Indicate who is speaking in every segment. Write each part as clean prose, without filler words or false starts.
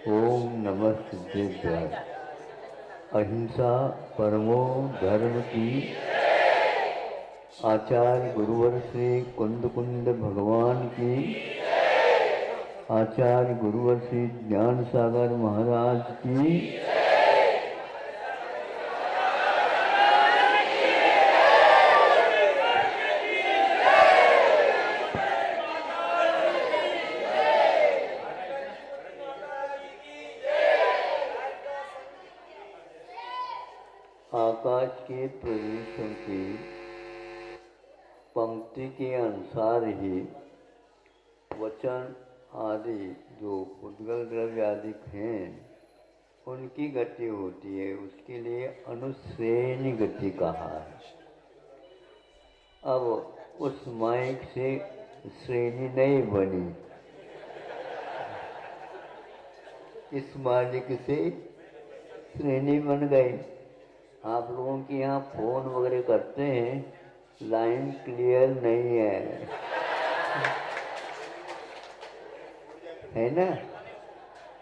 Speaker 1: ओम नमः सिद्धेश्वर। अहिंसा परमो धर्म की। आचार्य गुरुवर श्री कुंद कुंद भगवान की। आचार्य गुरुवर श्री ज्ञान सागर महाराज की। आकाश के प्रदेशों की पंक्ति के अनुसार ही वचन आदि जो उद्गल द्रव्य आदि हैं उनकी गति होती है। उसके लिए अनुश्रेणी गति कहा है। अब उस माइक से श्रेणी नहीं बनी, इस मालिक से श्रेणी बन गई। आप लोगों के यहाँ फोन वगैरह करते हैं, लाइन क्लियर नहीं है ना?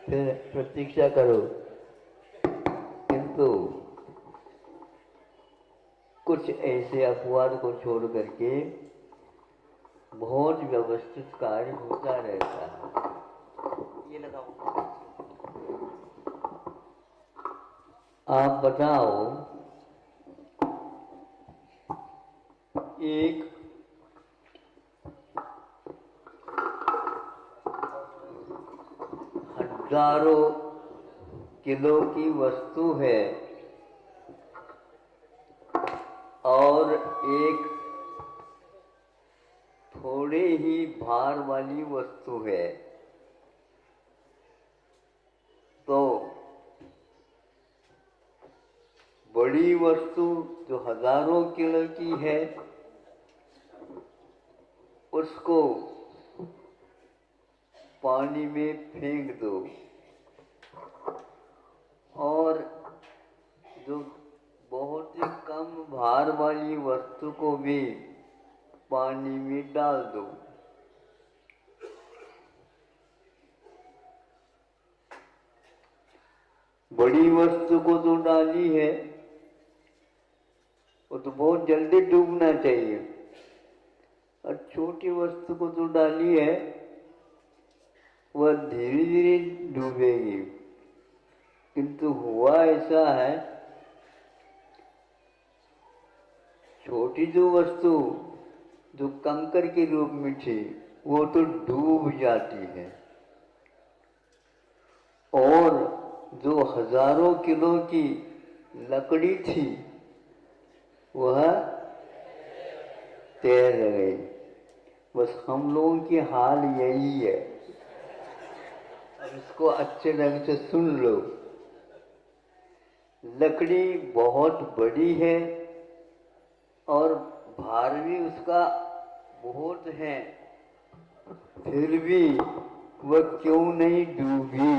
Speaker 1: फिर प्रतीक्षा करो। किंतु कुछ ऐसे अपवाद को छोड़ करके बहुत व्यवस्थित कार्य होता रहता है। ये लगाओ। आप बताओ, एक हजारों किलो की वस्तु है और एक थोड़े ही भार वाली वस्तु है, तो बड़ी वस्तु जो हजारों किलो की है उसको पानी में फेंक दो और जो बहुत ही कम भार वाली वस्तु को भी पानी में डाल दो। बड़ी वस्तु को जो डाली है वो तो बहुत जल्दी डूबना चाहिए, और छोटी वस्तु को जो डाली है वह धीरे धीरे डूबेगी। किंतु हुआ ऐसा है, छोटी जो वस्तु जो कंकर के रूप में थी वो तो डूब जाती है, और जो हजारों किलो की लकड़ी थी वह तैर गई। बस हम लोगों की हाल यही है। अब इसको अच्छे ढंग से सुन लो। लकड़ी बहुत बड़ी है और भार भी उसका बहुत है, फिर भी वह क्यों नहीं डूबी?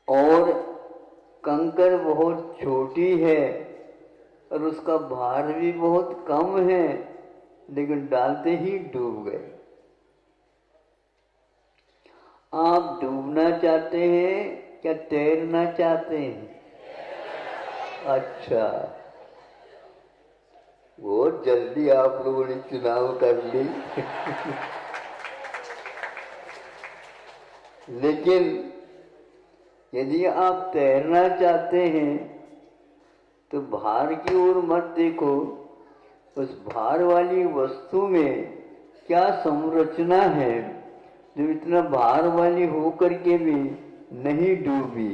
Speaker 1: और कंकर बहुत छोटी है और उसका भार भी बहुत कम है, लेकिन डालते ही डूब गए। आप डूबना चाहते हैं क्या तैरना चाहते हैं? अच्छा, बहुत जल्दी आप लोगों ने चुनाव कर ली। लेकिन यदि आप तैरना चाहते हैं तो भार की ओर मत देखो। उस भार वाली वस्तु में क्या संरचना है जो इतना भार वाली होकर के भी नहीं डूबी,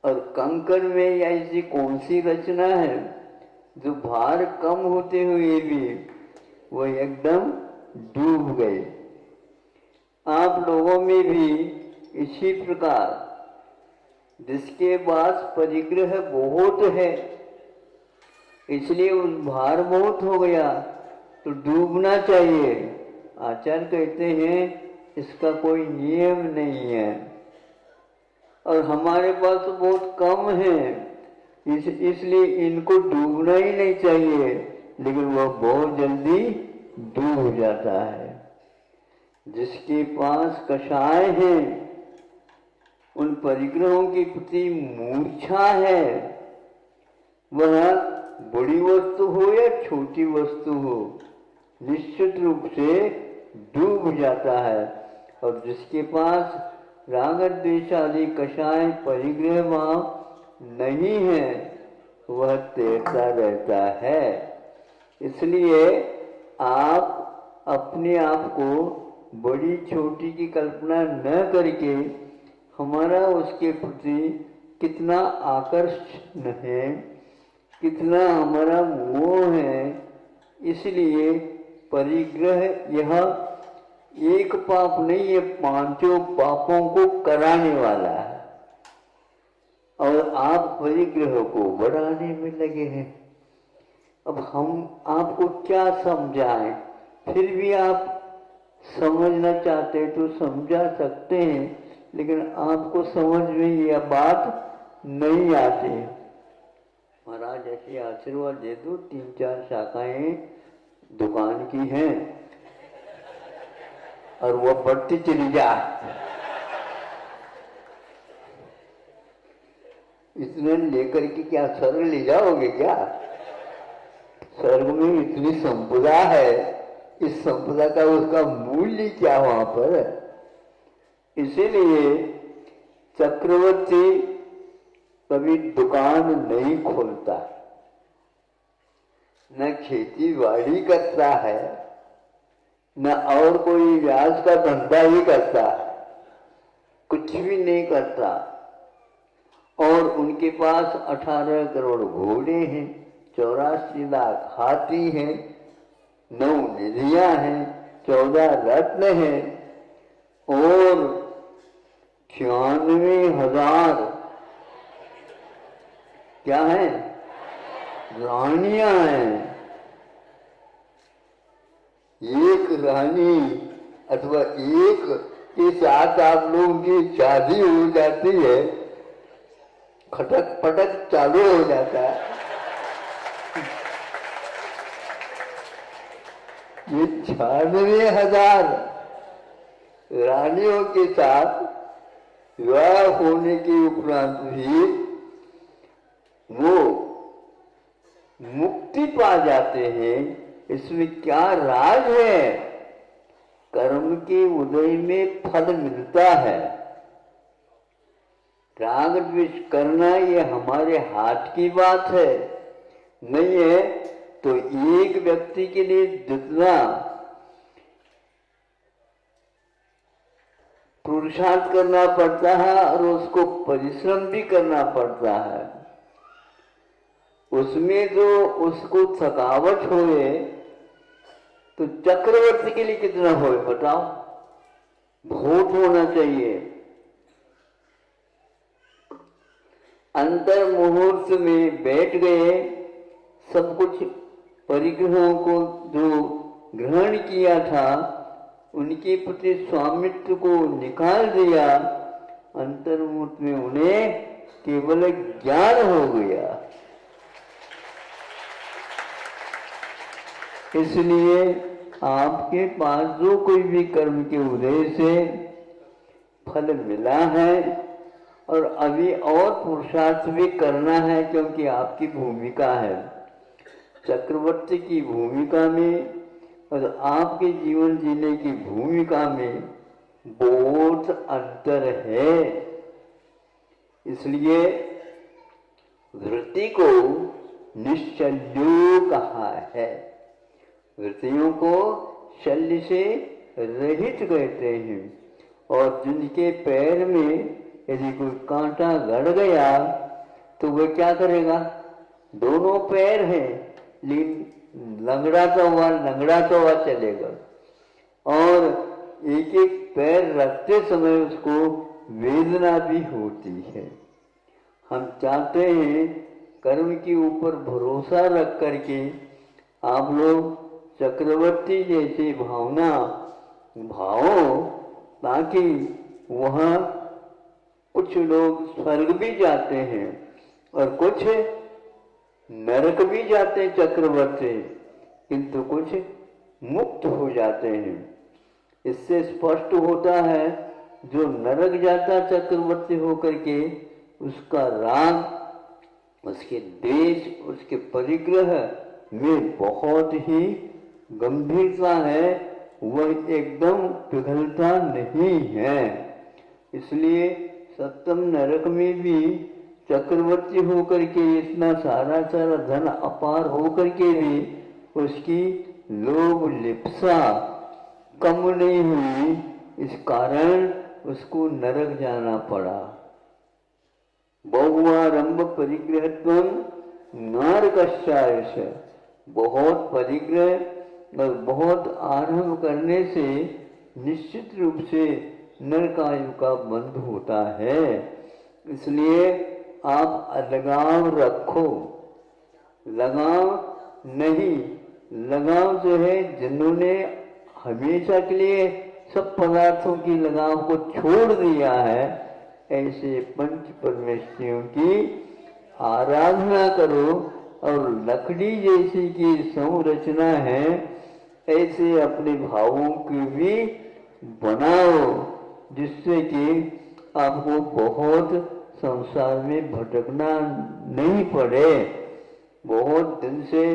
Speaker 1: और कंकर में ऐसी कौन सी रचना है जो भार कम होते हुए भी वह एकदम डूब गए। आप लोगों में भी इसी प्रकार जिसके पास परिग्रह बहुत है, इसलिए उस भार बहुत हो गया तो डूबना चाहिए। आचार्य कहते हैं इसका कोई नियम नहीं है, और हमारे पास तो बहुत कम है, इसलिए इनको डूबना ही नहीं चाहिए, लेकिन वह बहुत जल्दी डूब जाता है। जिसके पास कषाय है, उन परिग्रहों के प्रति मूर्छा है, वह बड़ी वस्तु हो या छोटी वस्तु हो, निश्चित रूप से डूब जाता है। और जिसके पास राग द्वेष आदि कषाय परिग्रह भाव नहीं है, वह तैरता रहता है। इसलिए आप अपने आप को बड़ी छोटी की कल्पना न करके हमारा उसके प्रति कितना आकर्षण है, कितना हमारा मोह है, इसलिए परिग्रह यह एक पाप नहीं, ये पांचों पापों को कराने वाला है। और आप परिग्रह को बढ़ाने में लगे हैं। अब हम आपको क्या समझाएं? फिर भी आप समझना चाहते हैं तो समझा सकते हैं, लेकिन आपको समझ में यह बात नहीं आती। महाराज ऐसे आशीर्वाद दे दो, 3-4 शाखाएं दुकान की हैं और वो बढ़ती चली जाए। इतने लेकर के क्या स्वर्ग ले जाओगे क्या? स्वर्ग में इतनी संपदा है, इस संपदा का उसका मूल्य क्या वहां पर? इसीलिए चक्रवर्ती कभी दुकान नहीं खोलता, न खेती बाड़ी करता है, न और कोई व्याज का धंधा ही करता है, कुछ भी नहीं करता। और उनके पास 18 करोड़ घोड़े हैं, 84 लाख हाथी हैं, 9 निधियां हैं, 14 रत्न हैं और 96,000 क्या है? रानियां हैं। एक रानी अथवा एक के साथ आप लोगों की शादी हो जाती है, खटक पटक चालू हो जाता है। ये 96,000 रानियों के साथ विवाह होने के उपरांत भी वो मुक्ति पा जाते हैं। इसमें क्या राज है? कर्म के उदय में फल मिलता है। राग द्वेष करना ये हमारे हाथ की बात है नहीं है। तो एक व्यक्ति के लिए जितना पुरुषार्थ करना पड़ता है और उसको परिश्रम भी करना पड़ता है, उसमें जो उसको थकावट होए तो चक्रवर्ती के लिए कितना होए बताओ? बहुत होना चाहिए। अंतर मुहूर्त में बैठ गए, सब कुछ परिग्रहों को जो ग्रहण किया था उनके प्रति स्वामित्व को निकाल दिया, अंतर मुहूर्त में उन्हें केवल ज्ञान हो गया। इसलिए आपके पास जो कोई भी कर्म के उदय से फल मिला है और अभी और पुरुषार्थ भी करना है, क्योंकि आपकी भूमिका है चक्रवर्ती की भूमिका में और आपके जीवन जीने की भूमिका में बहुत अंतर है। इसलिए वृत्ति को निश्चल्यो कहा है। वृत्तियों को शल्य से रहित कहते हैं। और जिनके पैर में यदि कोई कांटा गड़ गया तो वह क्या करेगा? दोनों पैर हैं लेकिन लंगड़ाता हुआ चलेगा। और एक एक पैर रखते समय उसको वेदना भी होती है। हम चाहते हैं कर्म के ऊपर भरोसा रख करके आप लोग चक्रवर्ती जैसी भावना भावो, ताकि वहाँ कुछ लोग स्वर्ग भी जाते हैं और कुछ नरक भी जाते हैं चक्रवर्ती, किंतु कुछ मुक्त हो जाते हैं। इससे स्पष्ट होता है जो नरक जाता चक्रवर्ती होकर के, उसका राग, उसके द्वेष, उसके परिग्रह में बहुत ही गंभीरता है, वह एकदम पिघलता नहीं है। इसलिए सप्तम नरक में भी चक्रवर्ती होकर के इतना सारा सारा धन अपार होकर के भी उसकी लोभ लिप्सा कम नहीं हुई, इस कारण उसको नरक जाना पड़ा। बहुआरंभ परिग्रहत्वं नरकश्चायश, बहुत परिग्रह और बहुत आरंभ करने से निश्चित रूप से नरकायु का बंध होता है। इसलिए आप अलगाव रखो, लगाव नहीं। लगाव जो है, जिन्होंने हमेशा के लिए सब पदार्थों की लगाव को छोड़ दिया है, ऐसे पंच परमेश्वरियों की आराधना करो और लकड़ी जैसी की संरचना है, ऐसे अपने भावों की भी बनाओ, जिससे कि आपको बहुत संसार में भटकना नहीं पड़े। बहुत दिन से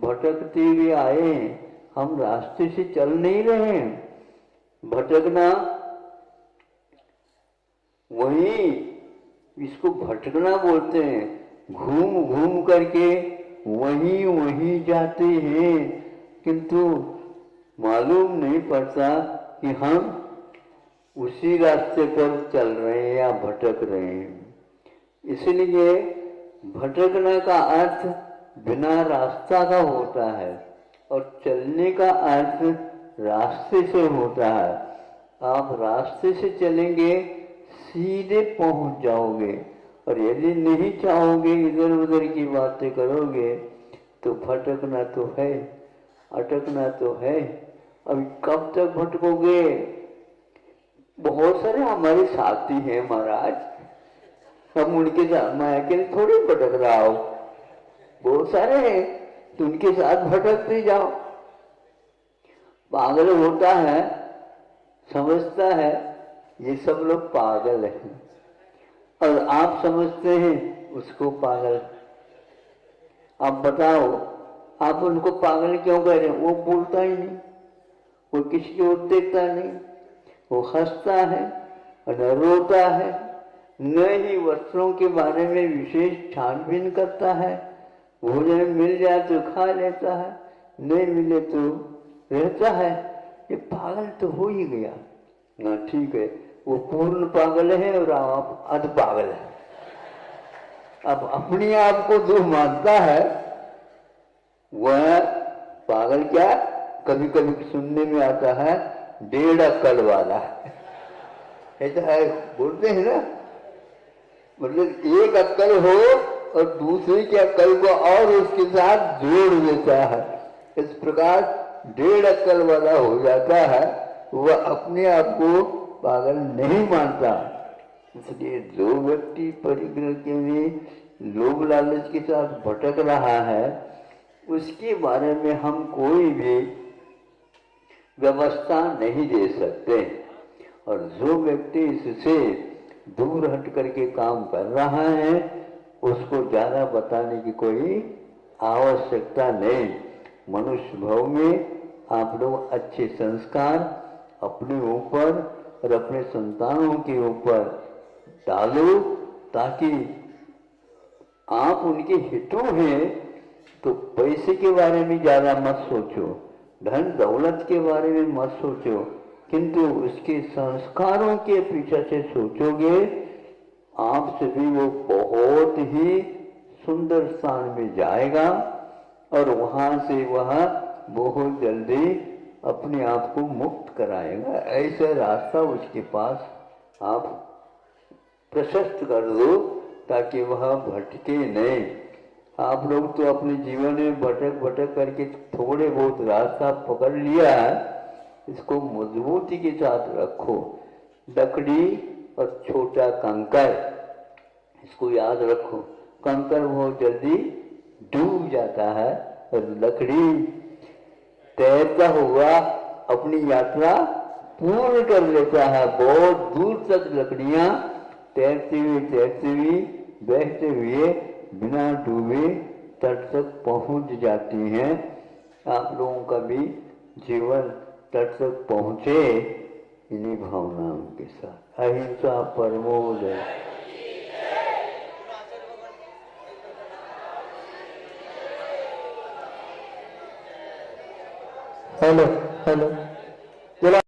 Speaker 1: भटकते हुए आए, हम रास्ते से चल नहीं रहे। भटकना वही, इसको भटकना बोलते हैं। घूम घूम करके वहीं वहीं जाते हैं, किंतु मालूम नहीं पड़ता कि हम उसी रास्ते पर चल रहे हैं या भटक रहे हैं। इसलिए भटकने का अर्थ बिना रास्ता का होता है और चलने का अर्थ रास्ते से होता है। आप रास्ते से चलेंगे, सीधे पहुंच जाओगे, और यदि नहीं चाहोगे, इधर उधर की बातें करोगे, तो भटकना तो है, अटकना तो है। अभी कब तक भटकोगे? बहुत सारे हमारे साथी हैं महाराज, हम उनके साथ, मैं अकेले थोड़ी भटक रहा हूं, बहुत सारे हैं, तो उनके साथ भटकते जाओ। पागल होता है, समझता है ये सब लोग पागल हैं, और आप समझते हैं उसको पागल। आप बताओ, आप उनको पागल क्यों कह रहे हैं? वो बोलता ही नहीं, वो किसी की ओर देखता नहीं, वो हंसता है और न रोता है, न ही वस्त्रों के बारे में विशेष छानबीन करता है। भोजन मिल जाए तो खा लेता है, नहीं मिले तो रहता है। ये पागल तो हो ही गया ना, ठीक है, वो पूर्ण पागल है और आप अध पागल है। अब अपने आप को जो मानता है वह पागल, क्या कभी कभी सुनने में आता है, 1.5 अक्कल वाला। ऐसा है, बोलते हैं ना, मतलब एक अक्कल हो और दूसरे की अक्कल को और उसके साथ जोड़ देता है, इस प्रकार 1.5 अक्कल वाला हो जाता है। वह अपने आप को पागल नहीं मानता। इसलिए जो व्यक्ति परिग्रह के लिए लोभ लालच के साथ भटक रहा है, उसके बारे में हम कोई भी व्यवस्था नहीं दे सकते। और जो व्यक्ति इससे दूर हट करके काम कर रहा है, उसको ज्यादा बताने की कोई आवश्यकता नहीं। मनुष्य भाव में आप लोग अच्छे संस्कार अपने ऊपर और अपने संतानों के ऊपर डालो, ताकि आप उनके हितों हैं। तो पैसे के बारे में ज्यादा मत सोचो, धन दौलत के बारे में मत सोचो, किंतु उसके संस्कारों के पीछे से सोचोगे, आपसे भी वो बहुत ही सुंदर स्थान में जाएगा और वहां से वह बहुत जल्दी अपने आप को मुक्त कराएगा। ऐसा रास्ता उसके पास आप प्रशस्त कर दो, ताकि वह भटके नहीं। आप लोग तो अपने जीवन में भटक भटक करके थोड़े बहुत रास्ता पकड़ लिया है, इसको मजबूती के साथ रखो। लकड़ी और छोटा कंकर, इसको याद रखो। कंकर बहुत जल्दी डूब जाता है और लकड़ी तैरता हुआ अपनी यात्रा पूर्ण कर लेता है। बहुत दूर तक लकड़ियां तैरती हुई बहते हुए बिना डूबे तट तक पहुंच जाती हैं। आप लोगों का भी जीवन तट तक पहुंचे इन्हीं भावनाओं के साथ। अहिंसा परमो दया।
Speaker 2: Hello hello.